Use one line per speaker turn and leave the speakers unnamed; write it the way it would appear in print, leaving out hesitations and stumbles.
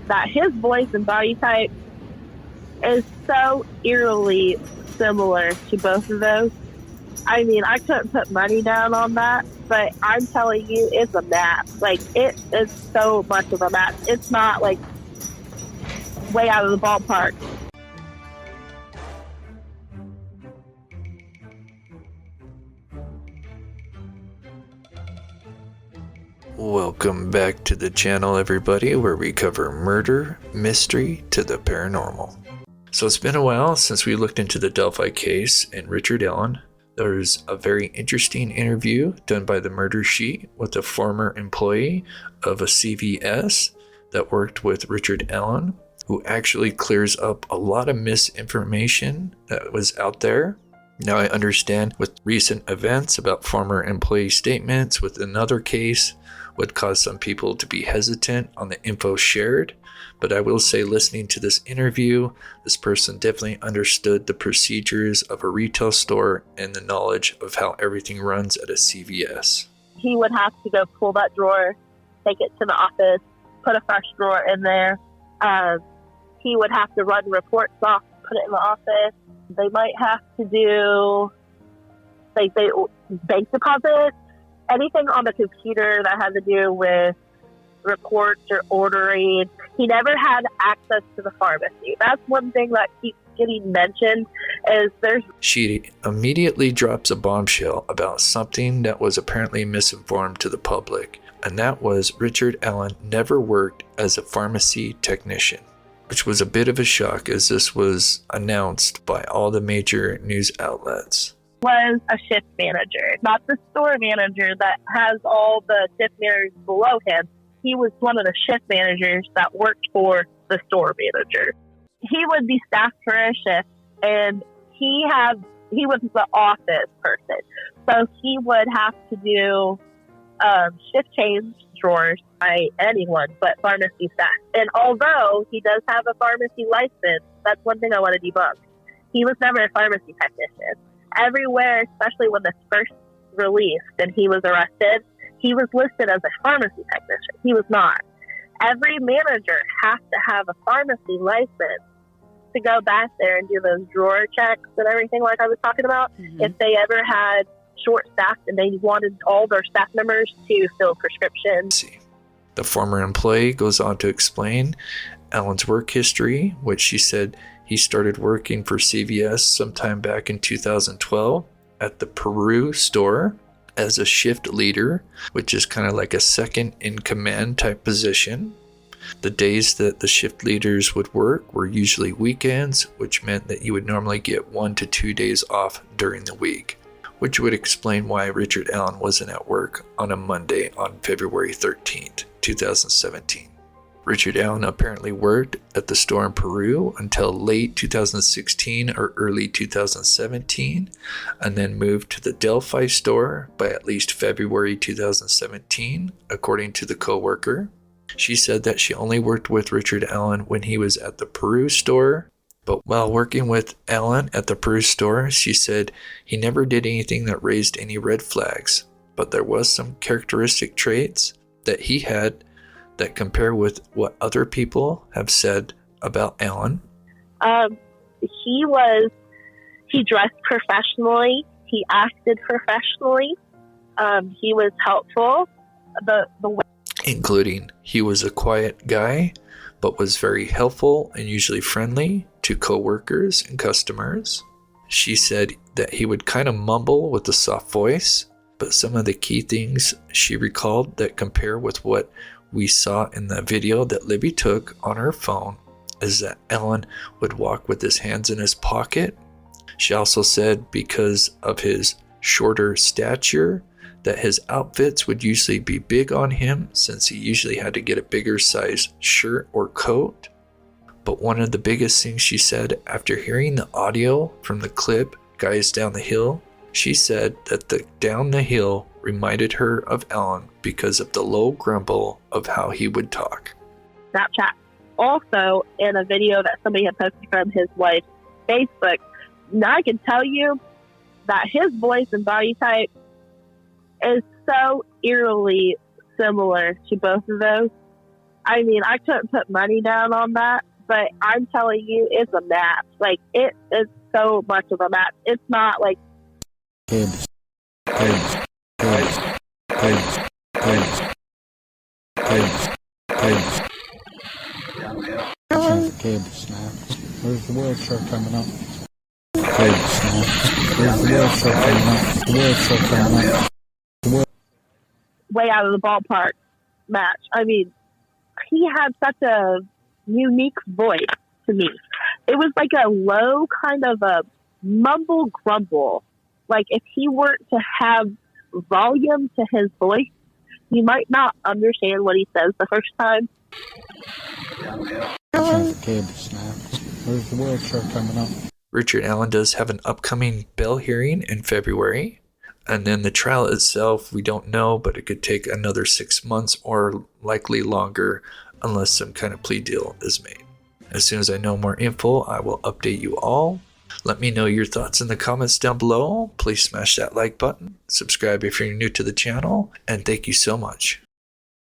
that his voice and body type is so eerily similar to both of those. I mean, I couldn't put money down on that, but I'm telling you, it's a match. Like, it is so much of a match. It's not, like, way out of the ballpark.
Welcome back to the channel, everybody, where we cover murder, mystery, to the paranormal. So it's been a while since we looked into the Delphi case and Richard Allen. There's a very interesting interview done by the Murder Sheet with a former employee of a CVS that worked with Richard Allen, who actually clears up a lot of misinformation that was out there. Now I understand with recent events about former employee statements with another case would cause some people to be hesitant on the info shared. But I will say, listening to this interview, this person definitely understood the procedures of a retail store and the knowledge of how everything runs at a CVS.
He would have to go pull that drawer, take it to the office, put a fresh drawer in there. He would have to run reports off, put it in the office. They might have to do bank deposits, anything on the computer that had to do with reports or ordering. He never had access to the pharmacy. That's one thing that keeps getting mentioned is
She immediately drops a bombshell about something that was apparently misinformed to the public, and that was Richard Allen never worked as a pharmacy technician, which was a bit of a shock as this was announced by all the major news outlets.
Was a shift manager, not the store manager that has all the shift managers below him. He was one of the shift managers that worked for the store manager. He would be staffed for a shift, and he was the office person. So he would have to do shift change drawers by anyone but pharmacy staff. And although he does have a pharmacy license, that's one thing I want to debunk. He was never a pharmacy technician. Everywhere, especially when this first released and he was arrested, he was listed as a pharmacy technician. He was not. Every manager has to have a pharmacy license to go back there and do those drawer checks and everything like I was talking about. Mm-hmm. If they ever had short staff and they wanted all their staff members to fill prescriptions.
The former employee goes on to explain Allen's work history, which she said he started working for CVS sometime back in 2012 at the Peru store as a shift leader, which is kind of like a second in command type position. The days that the shift leaders would work were usually weekends, which meant that you would normally get 1 to 2 days off during the week, which would explain why Richard Allen wasn't at work on a Monday on February 13th, 2017. Richard Allen apparently worked at the store in Peru until late 2016 or early 2017, and then moved to the Delphi store by at least February 2017, according to the co-worker. She said that she only worked with Richard Allen when he was at the Peru store, but while working with Allen at the Peru store, she said he never did anything that raised any red flags, but there was some characteristic traits that he had that compare with what other people have said about Allen.
He dressed professionally. He acted professionally. He was helpful.
Including he was a quiet guy, but was very helpful and usually friendly to coworkers and customers. She said that he would kind of mumble with a soft voice, but some of the key things she recalled that compare with what we saw in the video that Libby took on her phone is that Allen would walk with his hands in his pocket. She also said because of his shorter stature that his outfits would usually be big on him since he usually had to get a bigger size shirt or coat. But one of the biggest things she said after hearing the audio from the clip, Guys Down the Hill, she said that the Down the Hill reminded her of Allen because of the low grumble of how he would talk.
Snapchat. Also, in a video that somebody had posted from his wife's Facebook, now I can tell you that his voice and body type is so eerily similar to both of those. I mean, I couldn't put money down on that, but I'm telling you, it's a match. Like, it is so much of a match. It's not like...
Pigs. Pigs. Pigs. Pigs. Pigs. Pigs. Pigs. Cable snaps. Where's the whale shark coming up? Cable snaps. Where's the whale shark coming up? The whale shark coming up.
Way out of the ballpark match. I mean, he had such a unique voice to me. It was like a low kind of a mumble grumble. Like if he weren't to have volume to his voice, you might not understand what he says the first time.
Cable snaps. Where's the whale shark coming up?
Richard Allen does have an upcoming bail hearing in February. And then the trial itself, we don't know, but it could take another 6 months or likely longer unless some kind of plea deal is made. As soon as I know more info, I will update you all. Let me know your thoughts in the comments down below. Please smash that like button, subscribe if you're new to the channel, and thank you so much.